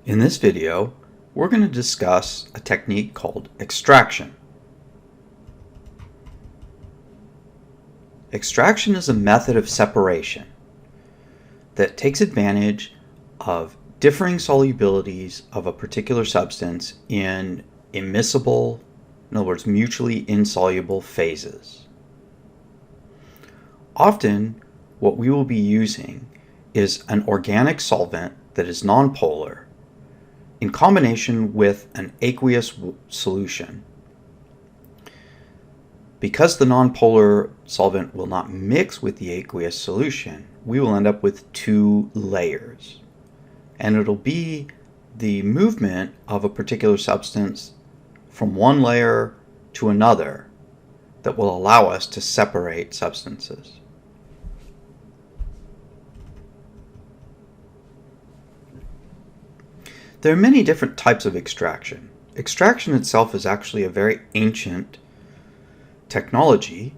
In this video, we're going to discuss a technique called extraction. Extraction is a method of separation that takes advantage of differing solubilities of a particular substance in immiscible, in other words, mutually insoluble phases. Often, what we will be using is an organic solvent that is nonpolar in combination with an aqueous solution. Because the nonpolar solvent will not mix with the aqueous solution, we will end up with two layers. And it'll be the movement of a particular substance from one layer to another that will allow us to separate substances. There are many different types of extraction. Extraction itself is actually a very ancient technology,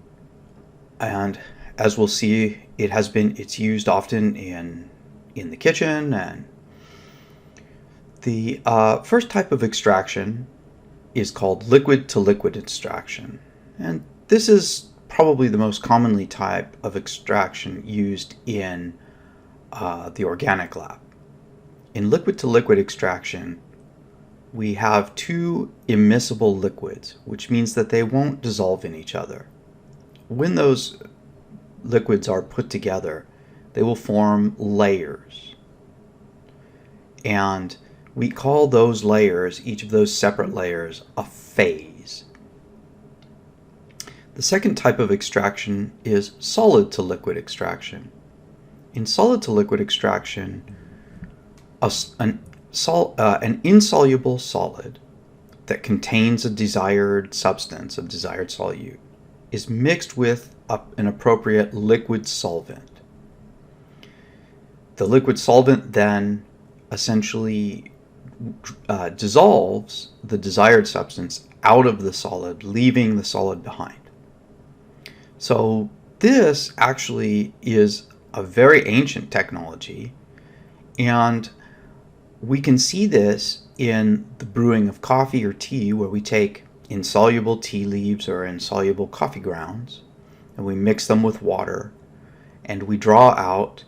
and as we'll see, it's used often in the kitchen. And the first type of extraction is called liquid to liquid extraction, and this is probably the most commonly type of extraction used in the organic lab. In liquid to liquid extraction, we have two immiscible liquids, which means that they won't dissolve in each other. When those liquids are put together, they will form layers. And we call those layers, each of those separate layers, a phase. The second type of extraction is solid to liquid extraction. In solid to liquid extraction, an insoluble solid that contains a desired substance, a desired solute, is mixed with an appropriate liquid solvent. The liquid solvent then essentially dissolves the desired substance out of the solid, leaving the solid behind. So this actually is a very ancient technology, and we can see this in the brewing of coffee or tea, where we take insoluble tea leaves or insoluble coffee grounds and we mix them with water, and we draw out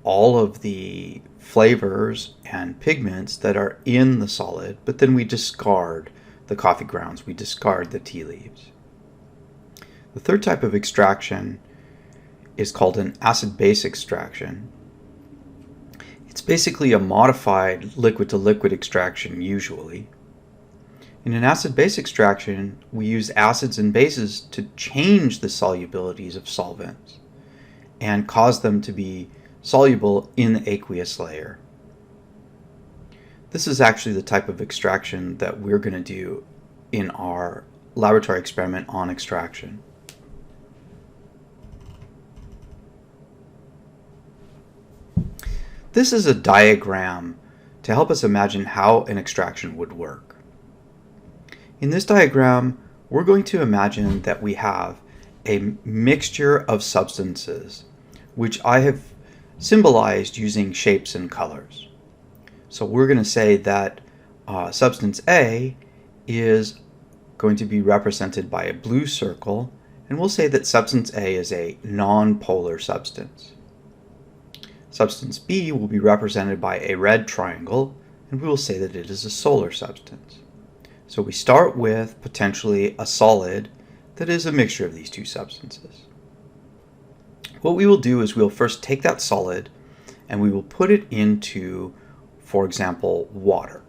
all of the flavors and pigments that are in the solid, but then we discard the coffee grounds, we discard the tea leaves. The third type of extraction is called an acid-base extraction. It's basically a modified liquid to liquid extraction usually. In an acid-base extraction, we use acids and bases to change the solubilities of solvents and cause them to be soluble in the aqueous layer. This is actually the type of extraction that we're going to do in our laboratory experiment on extraction. This is a diagram to help us imagine how an extraction would work. In this diagram, we're going to imagine that we have a mixture of substances, which I have symbolized using shapes and colors. So we're going to say that substance A is going to be represented by a blue circle, and we'll say that substance A is a non-polar substance. Substance B will be represented by a red triangle, and we will say that it is a solar substance. So we start with potentially a solid that is a mixture of these two substances. What we will do is we'll first take that solid and we will put it into, for example, water.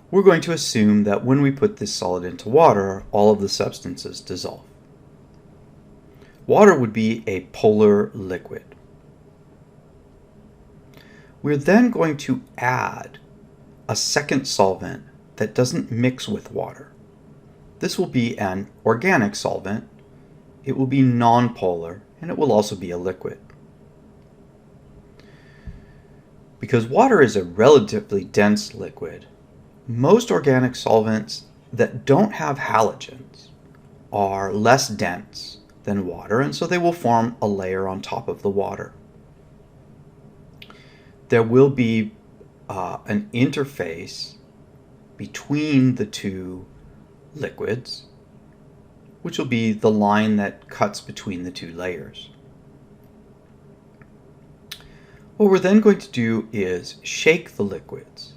We're going to assume that when we put this solid into water, all of the substances dissolve. Water would be a polar liquid. We're then going to add a second solvent that doesn't mix with water. This will be an organic solvent. It will be nonpolar, and it will also be a liquid. Because water is a relatively dense liquid, most organic solvents that don't have halogens are less dense than water, and so they will form a layer on top of the water. there will be an interface between the two liquids, which will be the line that cuts between the two layers. What we're then going to do is shake the liquids.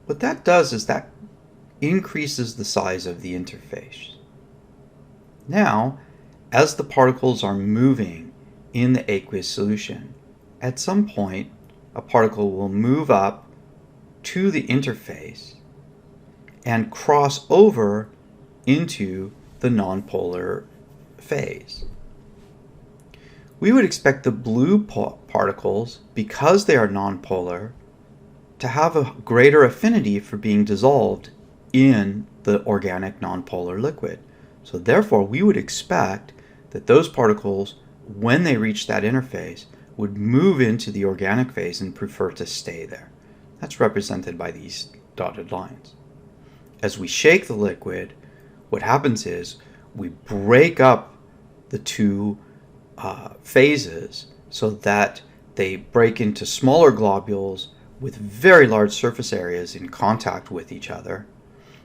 What that does is that increases the size of the interface. Now, as the particles are moving in the aqueous solution, at some point a particle will move up to the interface and cross over into the nonpolar phase. We would expect the blue particles, because they are nonpolar, to have a greater affinity for being dissolved in the organic nonpolar liquid. So therefore, we would expect that those particles, when they reach that interface, would move into the organic phase and prefer to stay there. That's represented by these dotted lines. As we shake the liquid, what happens is we break up the two phases so that they break into smaller globules with very large surface areas in contact with each other.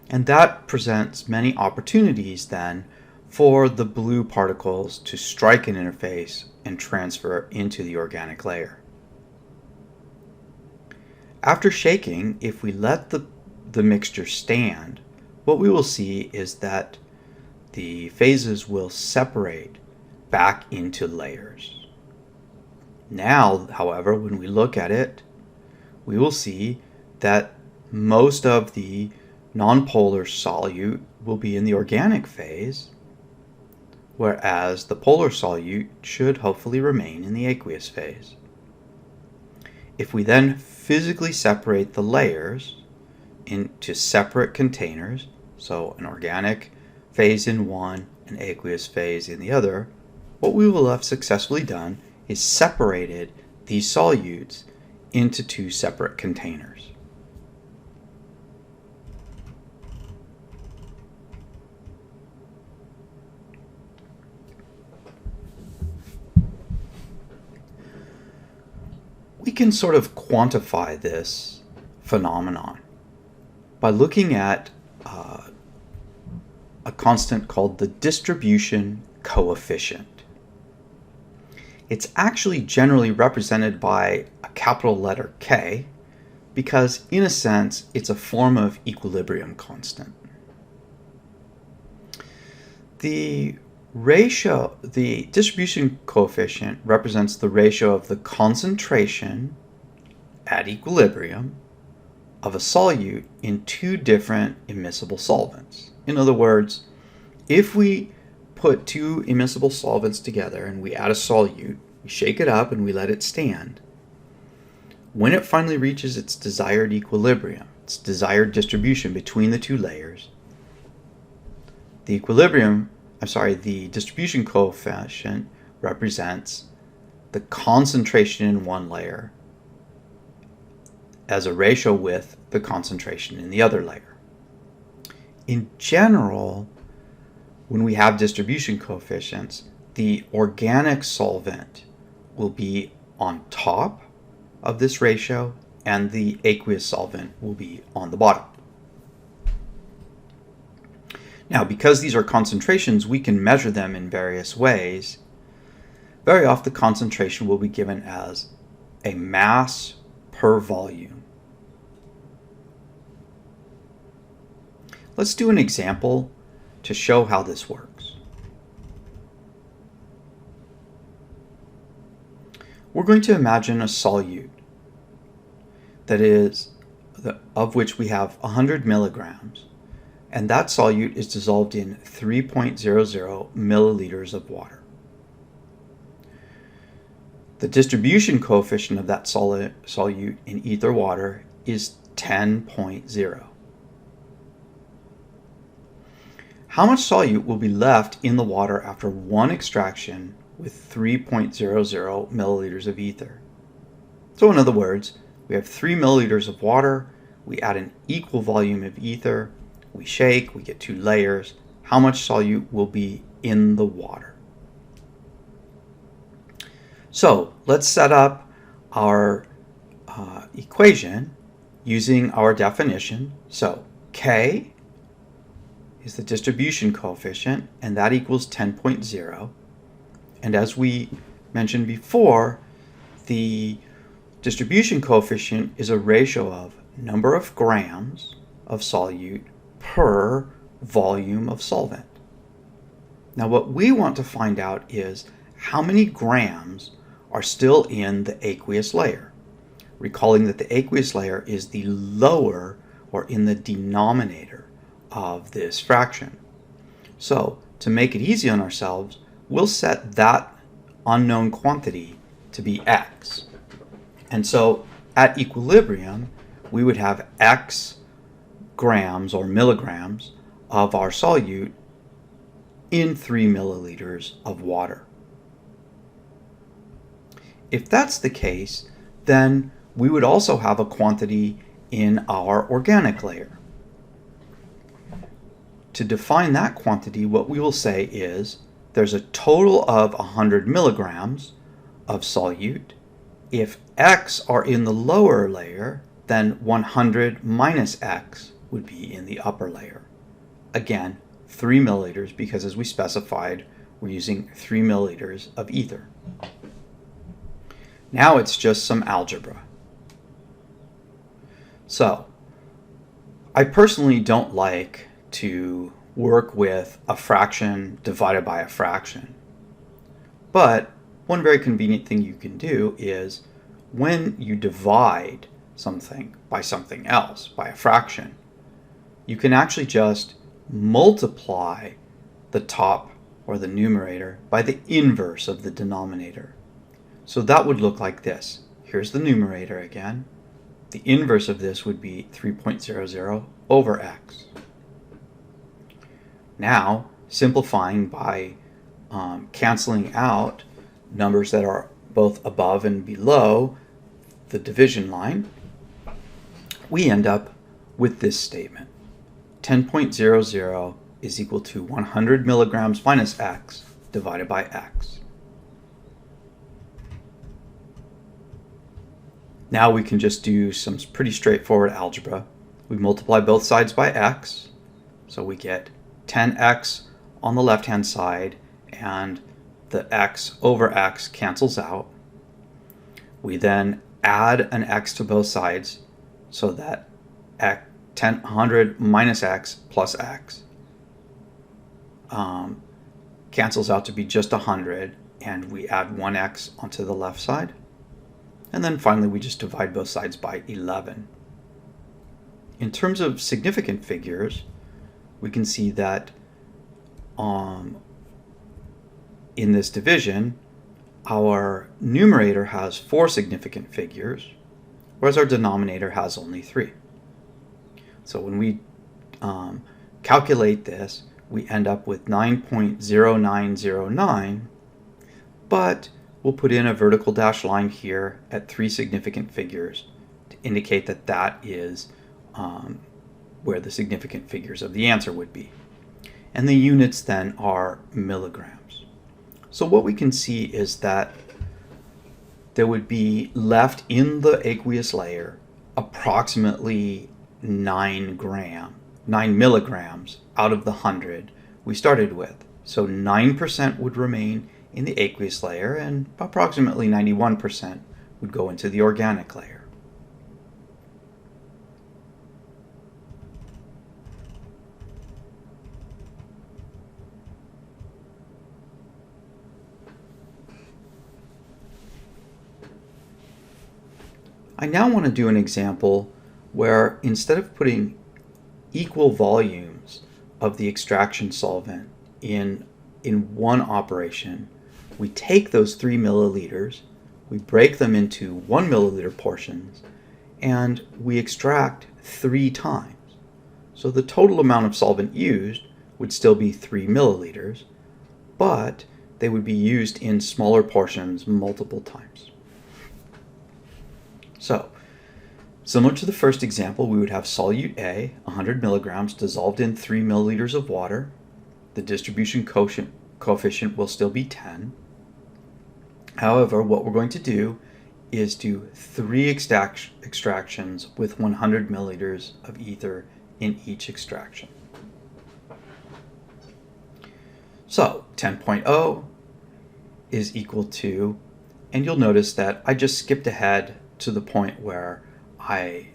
And that presents many opportunities then for the blue particles to strike an interface and transfer into the organic layer. After shaking, if we let the mixture stand, what we will see is that the phases will separate back into layers. Now, however, when we look at it, we will see that most of the nonpolar solute will be in the organic phase, whereas the polar solute should hopefully remain in the aqueous phase. If we then physically separate the layers into separate containers, so an organic phase in one, an aqueous phase in the other, what we will have successfully done is separated these solutes into two separate containers. We can sort of quantify this phenomenon by looking at a constant called the distribution coefficient. It's actually generally represented by a capital letter K because, in a sense, it's a form of equilibrium constant. The distribution coefficient represents the ratio of the concentration at equilibrium of a solute in two different immiscible solvents. In other words, if we put two immiscible solvents together and we add a solute, we shake it up and we let it stand, when it finally reaches its desired equilibrium, its desired distribution between the two layers, the distribution coefficient represents the concentration in one layer as a ratio with the concentration in the other layer. In general, when we have distribution coefficients, the organic solvent will be on top of this ratio and the aqueous solvent will be on the bottom. Now, because these are concentrations, we can measure them in various ways. Very often, the concentration will be given as a mass per volume. Let's do an example to show how this works. We're going to imagine a solute that is of which we have 100 milligrams, and that solute is dissolved in 3.00 milliliters of water. The distribution coefficient of that solute in ether water is 10.0. How much solute will be left in the water after one extraction with 3.00 milliliters of ether? So in other words, we have 3 milliliters of water, we add an equal volume of ether, we shake, we get two layers. How much solute will be in the water? So let's set up our equation using our definition. So K is the distribution coefficient, and that equals 10.0. And as we mentioned before, the distribution coefficient is a ratio of number of grams of solute per volume of solvent. Now what we want to find out is how many grams are still in the aqueous layer. Recalling that the aqueous layer is the lower, or in the denominator, of this fraction. So to make it easy on ourselves, we'll set that unknown quantity to be x. And so at equilibrium, we would have x grams or milligrams of our solute in 3 milliliters of water. If that's the case, then we would also have a quantity in our organic layer. To define that quantity, what we will say is there's a total of 100 milligrams of solute. If x are in the lower layer, then 100 minus x would be in the upper layer. Again, 3 milliliters, because as we specified, we're using 3 milliliters of ether. Now it's just some algebra. So, I personally don't like to work with a fraction divided by a fraction. But one very convenient thing you can do is when you divide something by something else, by a fraction, you can actually just multiply the top, or the numerator, by the inverse of the denominator. So that would look like this. Here's the numerator again. The inverse of this would be 3.00 over x. Now, simplifying by canceling out numbers that are both above and below the division line, we end up with this statement. 10.00 is equal to 100 milligrams minus x divided by x. Now we can just do some pretty straightforward algebra. We multiply both sides by x, so we get 10x on the left-hand side, and the x over x cancels out. We then add an x to both sides, so that 100 minus x plus x cancels out to be just 100, and we add 1x onto the left side. And then finally we just divide both sides by 11. In terms of significant figures, we can see that in this division, our numerator has 4 significant figures, whereas our denominator has only 3. So when we calculate this, we end up with 9.0909, but we'll put in a vertical dashed line here at 3 significant figures to indicate that that is where the significant figures of the answer would be. And the units then are milligrams. So what we can see is that there would be left in the aqueous layer approximately 9 milligrams out of the 100 we started with. So 9% would remain in the aqueous layer, and approximately 91% would go into the organic layer. I now want to do an example where instead of putting equal volumes of the extraction solvent in one operation, we take those 3 milliliters, we break them into 1 milliliter portions, and we extract 3 times. So the total amount of solvent used would still be 3 milliliters, but they would be used in smaller portions multiple times. So, similar to the first example, we would have solute A, 100 milligrams, dissolved in 3 milliliters of water. The distribution coefficient will still be 10. However, what we're going to do is do 3 extractions with 100 milliliters of ether in each extraction. So 10.0 is equal to, and you'll notice that I just skipped ahead to the point where I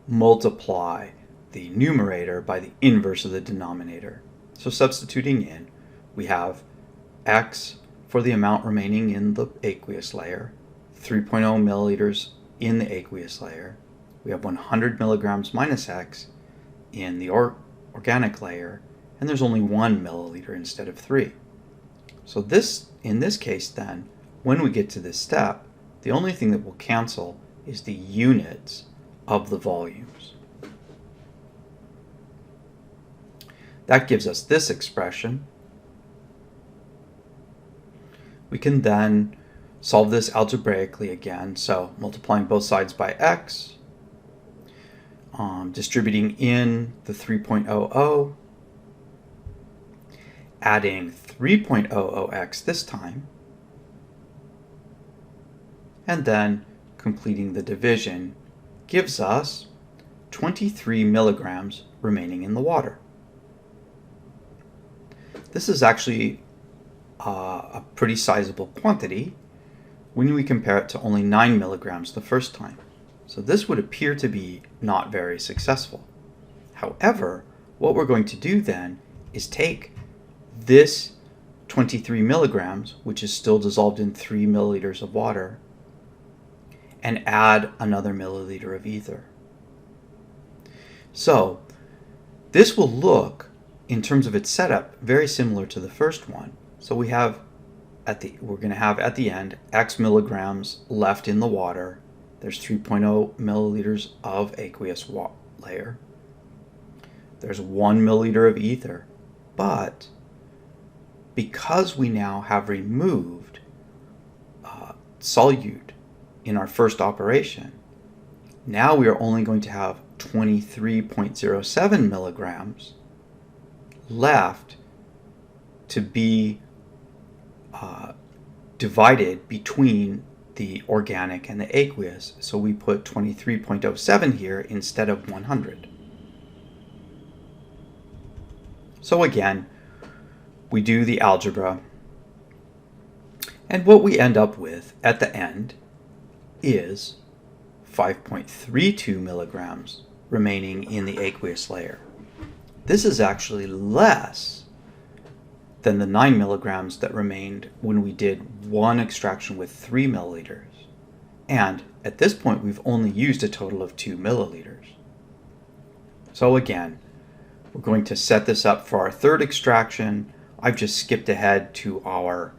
multiply the numerator by the inverse of the denominator. So substituting in, we have X for the amount remaining in the aqueous layer, 3.0 milliliters in the aqueous layer. We have 100 milligrams minus X in the organic layer, and there's only 1 milliliter instead of 3. So in this case then, when we get to this step, the only thing that will cancel is the units of the volumes. That gives us this expression. We can then solve this algebraically again, so multiplying both sides by X, distributing in the 3.00, adding 3.00x this time, and then completing the division gives us 23 milligrams remaining in the water. This is actually a pretty sizable quantity when we compare it to only 9 milligrams the first time. So this would appear to be not very successful. However, what we're going to do then is take this 23 milligrams, which is still dissolved in 3 milliliters of water, and add another milliliter of ether. So this will look, in terms of its setup, very similar to the first one. So we have we're going to have at the end X milligrams left in the water. There's 3.0 milliliters of aqueous layer. There's 1 milliliter of ether. But because we now have removed solute in our first operation, now we are only going to have 23.07 milligrams left to be divided between the organic and the aqueous. So we put 23.07 here instead of 100. So again, we do the algebra, and what we end up with at the end is 5.32 milligrams remaining in the aqueous layer. This is actually less than the 9 milligrams that remained when we did one extraction with 3 milliliters. And at this point, we've only used a total of 2 milliliters. So again, we're going to set this up for our third extraction. I've just skipped ahead to our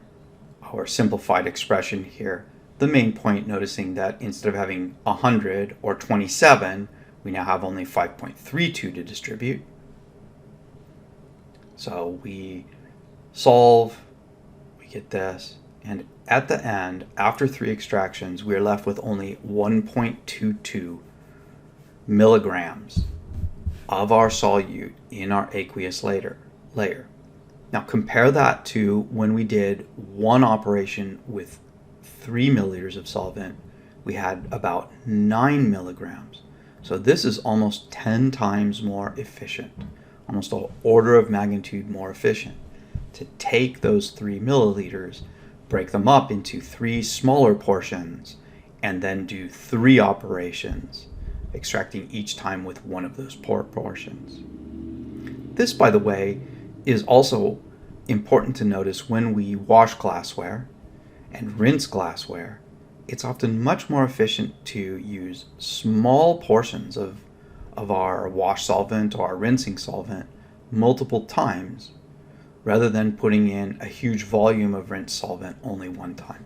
simplified expression here. The main point, noticing that instead of having 100 or 27, we now have only 5.32 to distribute. So we solve, we get this, and at the end, after 3 extractions, we are left with only 1.22 milligrams of our solute in our aqueous layer. Now compare that to when we did one operation with 3 milliliters of solvent, we had about 9 milligrams. So this is almost 10 times more efficient, almost an order of magnitude more efficient, to take those 3 milliliters, break them up into 3 smaller portions, and then do 3 operations, extracting each time with one of those portions. This, by the way, is also important to notice when we wash glassware and rinse glassware. It's often much more efficient to use small portions of our wash solvent or our rinsing solvent multiple times rather than putting in a huge volume of rinse solvent only one time.